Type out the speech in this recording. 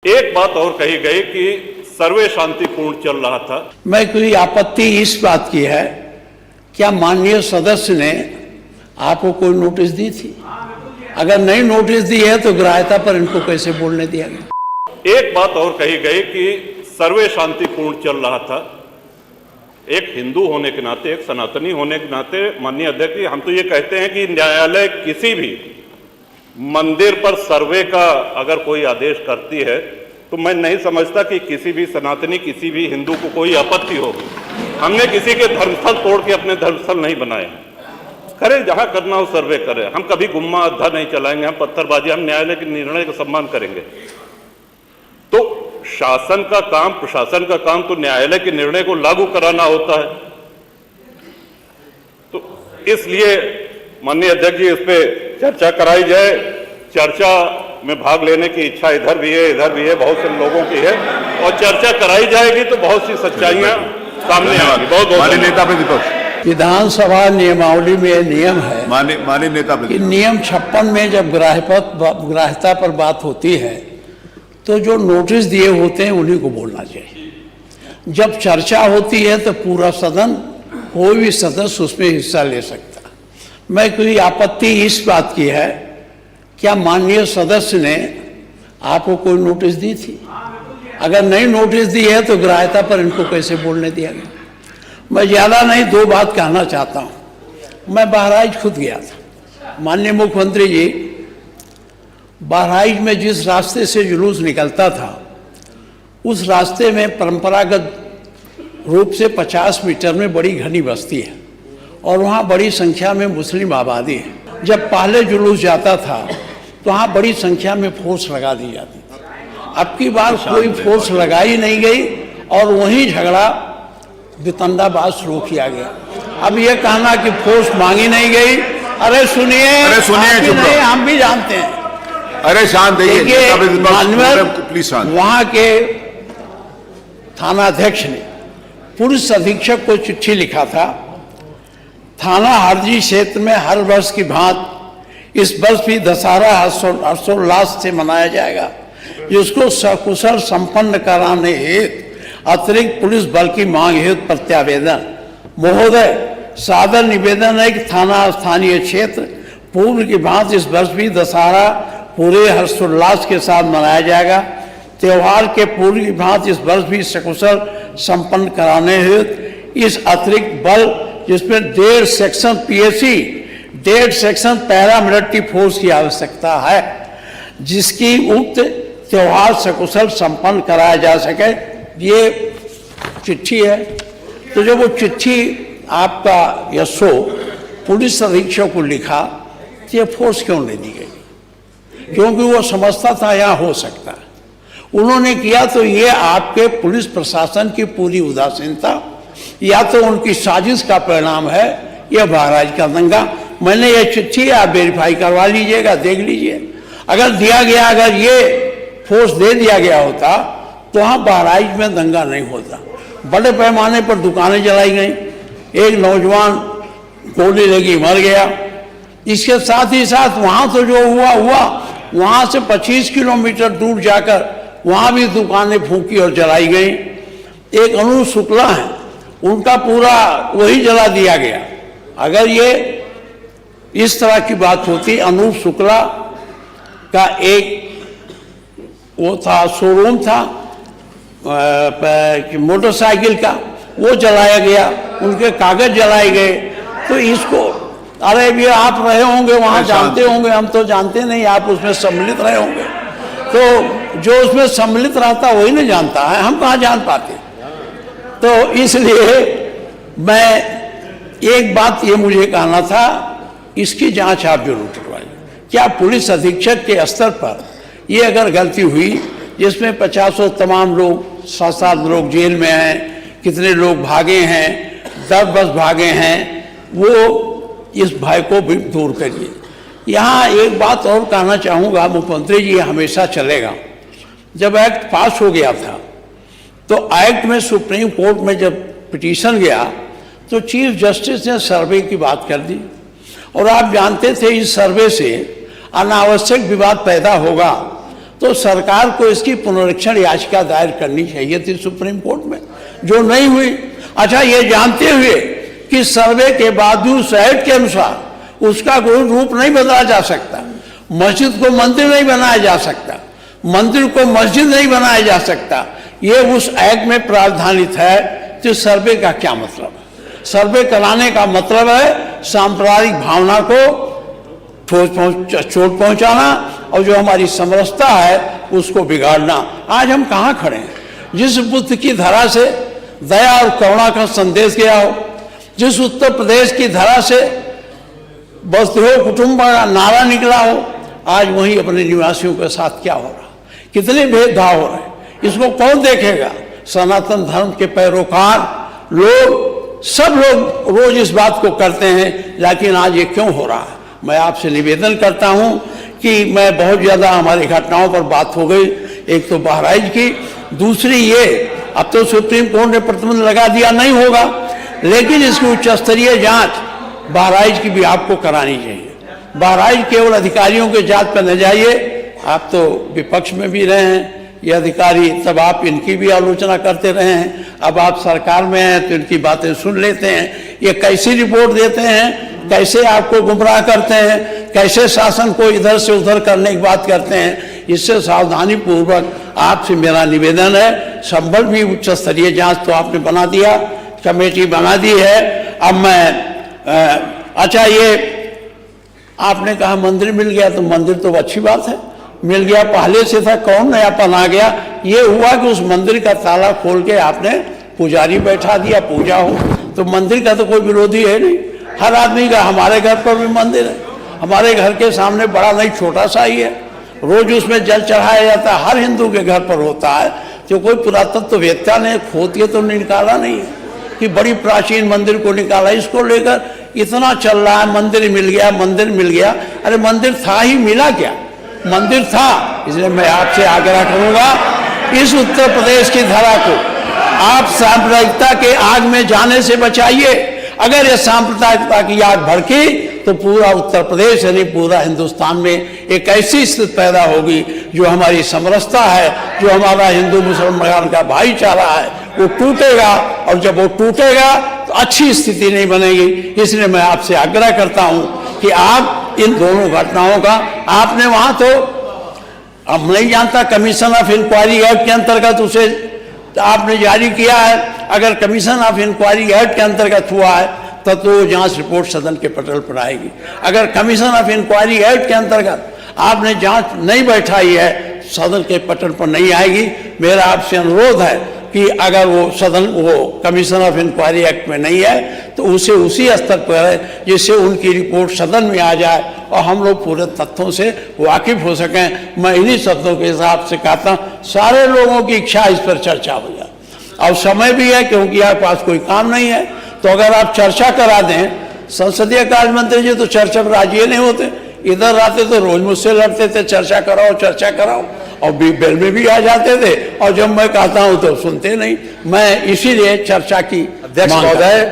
एक बात और कही गई कि सर्वे शांतिपूर्ण चल रहा था। मैं कोई आपत्ति इस बात की है, क्या माननीय सदस्य ने आपको कोई नोटिस दी थी? अगर नहीं नोटिस दी है तो ग्राह्यता पर इनको कैसे बोलने दिया गया? एक बात और कही गई कि सर्वे शांतिपूर्ण चल रहा था। एक हिंदू होने के नाते, एक सनातनी होने के नाते माननीय अध्यक्ष जी, हम तो ये कहते हैं कि न्यायालय किसी भी मंदिर पर सर्वे का अगर कोई आदेश करती है तो मैं नहीं समझता कि किसी भी सनातनी, किसी भी हिंदू को कोई आपत्ति होगी। हमने किसी के धर्मस्थल तोड़ के अपने धर्मस्थल नहीं बनाए। करें जहां करना हो सर्वे करें। हम कभी गुम्मा अद्धा नहीं चलाएंगे, हम पत्थरबाजी, हम न्यायालय के निर्णय का सम्मान करेंगे। तो शासन का काम, प्रशासन का काम तो न्यायालय के निर्णय को लागू कराना होता है। तो इसलिए माननीय अध्यक्ष जी, इस पे चर्चा कराई जाए। चर्चा में भाग लेने की इच्छा इधर भी है, बहुत से लोगों की है, और चर्चा कराई जाएगी तो बहुत सी सच्चाइयां सामने आएंगी। बहुत माननीय नेता प्रतिपक्ष, विधानसभा नियमावली में नियम है, माननीय नेता कि नियम 56 में जब ग्राह्यता पर बात होती है तो जो नोटिस दिए होते हैं उन्हीं को बोलना चाहिए। जब चर्चा होती है तो पूरा सदन, कोई भी सदस्य उसमें हिस्सा ले सकता। मैं कोई आपत्ति इस बात की है, क्या माननीय सदस्य ने आपको कोई नोटिस दी थी? अगर नहीं नोटिस दी है तो ग्राह्यता पर इनको कैसे बोलने दिया गया? मैं ज़्यादा नहीं, दो बात कहना चाहता हूँ। मैं बहराइच खुद गया था। माननीय मुख्यमंत्री जी, बहराइच में जिस रास्ते से जुलूस निकलता था उस रास्ते में परंपरागत रूप से 50 मीटर में बड़ी घनी बस्ती है और वहाँ बड़ी संख्या में मुस्लिम आबादी है। जब पहले जुलूस जाता था तो वहाँ बड़ी संख्या में फोर्स लगा दी जाती थी। अब की बार कोई फोर्स लगाई नहीं गई और वहीं झगड़ा वितंडाबाज शुरू किया गया। अब ये कहना कि फोर्स मांगी नहीं गई, अरे सुनिए चुप रहो। हम भी जानते हैं। अरे शांत प्लीज शांत। वहाँ के थानाध्यक्ष ने पुलिस अधीक्षक को चिट्ठी लिखा था, थाना हरजी क्षेत्र में हर वर्ष की भांति इस वर्ष भी दशहरा हर्षोल्लास से मनाया जाएगा, जिसको सकुशल संपन्न कराने हेतु अतिरिक्त पुलिस बल की मांग हेतु प्रत्यावेदन। महोदय, सादर निवेदन है कि थाना स्थानीय क्षेत्र पूर्व की भांति इस वर्ष भी दशहरा पूरे हर्षोल्लास के साथ मनाया जाएगा। त्यौहार के पूर्व की भांति इस वर्ष भी सकुशल संपन्न कराने हेतु इस अतिरिक्त बल, जिसमें 1.5 section PAC, 1.5 section paramilitary force की आवश्यकता है, जिसकी उक्त त्यौहार सकुशल संपन्न कराया जा सके। ये चिट्ठी है। तो जब वो चिट्ठी आपका यशो पुलिस अधीक्षक को लिखा तो ये फोर्स क्यों नहीं दी गई? क्योंकि वो समझता था यहाँ हो सकता है। उन्होंने किया तो ये आपके पुलिस प्रशासन की पूरी उदासीनता या तो उनकी साजिश का परिणाम है, यह बहराइच का दंगा। मैंने ये चिट्ठी आप वेरीफाई करवा लीजिएगा, देख लीजिए। अगर दिया गया, अगर ये फोर्स दे दिया गया होता तो वहाँ बहराइच में दंगा नहीं होता। बड़े पैमाने पर दुकानें जलाई गई, एक नौजवान गोली लगी मर गया। इसके साथ ही साथ वहाँ तो जो हुआ वहाँ से 25 किलोमीटर दूर जाकर वहाँ भी दुकानें फूंकी और जलाई गई। एक अनूप शुक्ला है, उनका पूरा वही जला दिया गया। अगर ये इस तरह की बात होती, अनूप शुक्ला का एक वो था, शोरूम था मोटरसाइकिल का, वो जलाया गया, उनके कागज जलाए गए। तो इसको, अरे भी आप रहे होंगे वहाँ, जानते होंगे, हम तो जानते नहीं, आप उसमें सम्मिलित रहे होंगे। तो जो उसमें सम्मिलित रहता वही नहीं जानता है, हम कहाँ जान पाते। तो इसलिए मैं एक बात ये मुझे कहना था, इसकी जांच आप जरूर करवाइए। क्या पुलिस अधीक्षक के स्तर पर ये अगर गलती हुई, जिसमें 50 तमाम लोग, 7 लोग जेल में हैं, कितने लोग भागे हैं, 10 बस भागे हैं, वो इस भय को भी दूर करिए। यहाँ एक बात और कहना चाहूँगा, मुख्यमंत्री जी, हमेशा चलेगा। जब एक्ट पास हो गया था तो एक्ट में सुप्रीम कोर्ट में जब पिटीशन गया तो चीफ जस्टिस ने सर्वे की बात कर दी। और आप जानते थे इस सर्वे से अनावश्यक विवाद पैदा होगा, तो सरकार को इसकी पुनरीक्षण याचिका दायर करनी चाहिए थी सुप्रीम कोर्ट में, जो नहीं हुई। अच्छा, ये जानते हुए कि सर्वे के बावजूद एक्ट के अनुसार उसका कोई रूप नहीं बदला जा सकता, मस्जिद को मंदिर नहीं बनाया जा सकता, मंदिर को मस्जिद नहीं बनाया जा सकता, ये उस एक्ट में प्रावधानित है, तो सर्वे का क्या मतलब है? सर्वे कराने का मतलब है सांप्रदायिक भावना को चोट पहुंचाना और जो हमारी समरसता है उसको बिगाड़ना। आज हम कहाँ खड़े हैं? जिस बुद्ध की धरा से दया और करुणा का संदेश गया हो, जिस उत्तर प्रदेश की धरा से वसुधैव कुटुंबकम का नारा निकला हो, आज वहीं अपने निवासियों के साथ क्या हो रहा, कितने भेदभाव हो रहे हैं, इसको कौन देखेगा? सनातन धर्म के पैरोकार लोग, सब लोग रोज इस बात को करते हैं, लेकिन आज ये क्यों हो रहा है? मैं आपसे निवेदन करता हूं कि मैं बहुत ज़्यादा हमारी घटनाओं पर बात हो गई, एक तो बहराइच की, दूसरी ये अब तो सुप्रीम कोर्ट ने प्रतिबंध लगा दिया, नहीं होगा, लेकिन इसकी उच्च स्तरीय जांच बहराइच की भी आपको करानी चाहिए। बहराइच केवल अधिकारियों के जांच पर न जाइए, आप तो विपक्ष में भी रहे हैं, ये अधिकारी, तब आप इनकी भी आलोचना करते रहे हैं, अब आप सरकार में हैं तो इनकी बातें सुन लेते हैं, ये कैसी रिपोर्ट देते हैं, कैसे आपको गुमराह करते हैं, कैसे शासन को इधर से उधर करने की बात करते हैं। इससे सावधानी पूर्वक आपसे मेरा निवेदन है, संभल भी उच्च स्तरीय जांच तो आपने बना दिया, कमेटी बना दी है। अब मैं अच्छा, ये आपने कहा मंदिर मिल गया, तो मंदिर तो अच्छी बात है, मिल गया, पहले से था, कौन नयापन आ गया? ये हुआ कि उस मंदिर का ताला खोल के आपने पुजारी बैठा दिया, पूजा हो, तो मंदिर का तो कोई विरोधी है नहीं, हर आदमी का। हमारे घर पर भी मंदिर है, हमारे घर के सामने बड़ा नहीं छोटा सा ही है, रोज उसमें जल चढ़ाया जाता है, हर हिंदू के घर पर होता है। जो कोई पुरातत्ववेत्ता ने खोद के तो निकाला नहीं है कि बड़ी प्राचीन मंदिर को निकाला, इसको लेकर इतना चल रहा है, मंदिर मिल गया, मंदिर मिल गया। अरे मंदिर था ही, मिला क्या? मंदिर था। इसलिए मैं आपसे आग्रह करूंगा, इस उत्तर प्रदेश की धरा को आप सांप्रदायिकता के आग में जाने से बचाइए। अगर ये सांप्रदायिकता की आग भड़की तो पूरा उत्तर प्रदेश यानी पूरा हिंदुस्तान में एक ऐसी स्थिति पैदा होगी जो हमारी समरसता है, जो हमारा हिंदू मुसलमान का भाईचारा है, वो टूटेगा, और जब वो टूटेगा तो अच्छी स्थिति नहीं बनेगी। इसलिए मैं आपसे आग्रह करता हूं कि आप इन दोनों घटनाओं का, आपने वहां तो, अब नहीं जानता, कमीशन ऑफ इंक्वायरी एक्ट के अंतर्गत उसे आपने जारी किया है। अगर कमीशन ऑफ इंक्वायरी एक्ट के अंतर्गत हुआ है तब तो जांच रिपोर्ट सदन के पटल पर आएगी। अगर कमीशन ऑफ इंक्वायरी एक्ट के अंतर्गत आपने जांच नहीं बैठाई है, सदन के पटल पर नहीं आएगी। मेरा आपसे अनुरोध है कि अगर वो सदन, वो कमीशन ऑफ इंक्वायरी एक्ट में नहीं है तो उसे उसी स्तर पर है जिससे उनकी रिपोर्ट सदन में आ जाए और हम लोग पूरे तथ्यों से वाकिफ हो सकें। मैं इन्हीं शब्दों के हिसाब से कहता हूँ, सारे लोगों की इच्छा इस पर चर्चा हो जाए, और समय भी है क्योंकि आपके पास कोई काम नहीं है, तो अगर आप चर्चा करा दें, संसदीय कार्य मंत्री जी तो चर्चा पर राजी नहीं होते, इधर आते तो रोज मुझसे लड़ते थे, चर्चा कराओ, और बेल में भी आ जाते थे, और जब मैं कहता हूं तो सुनते नहीं। मैं इसीलिए चर्चा की अध्यक्ष महोदय,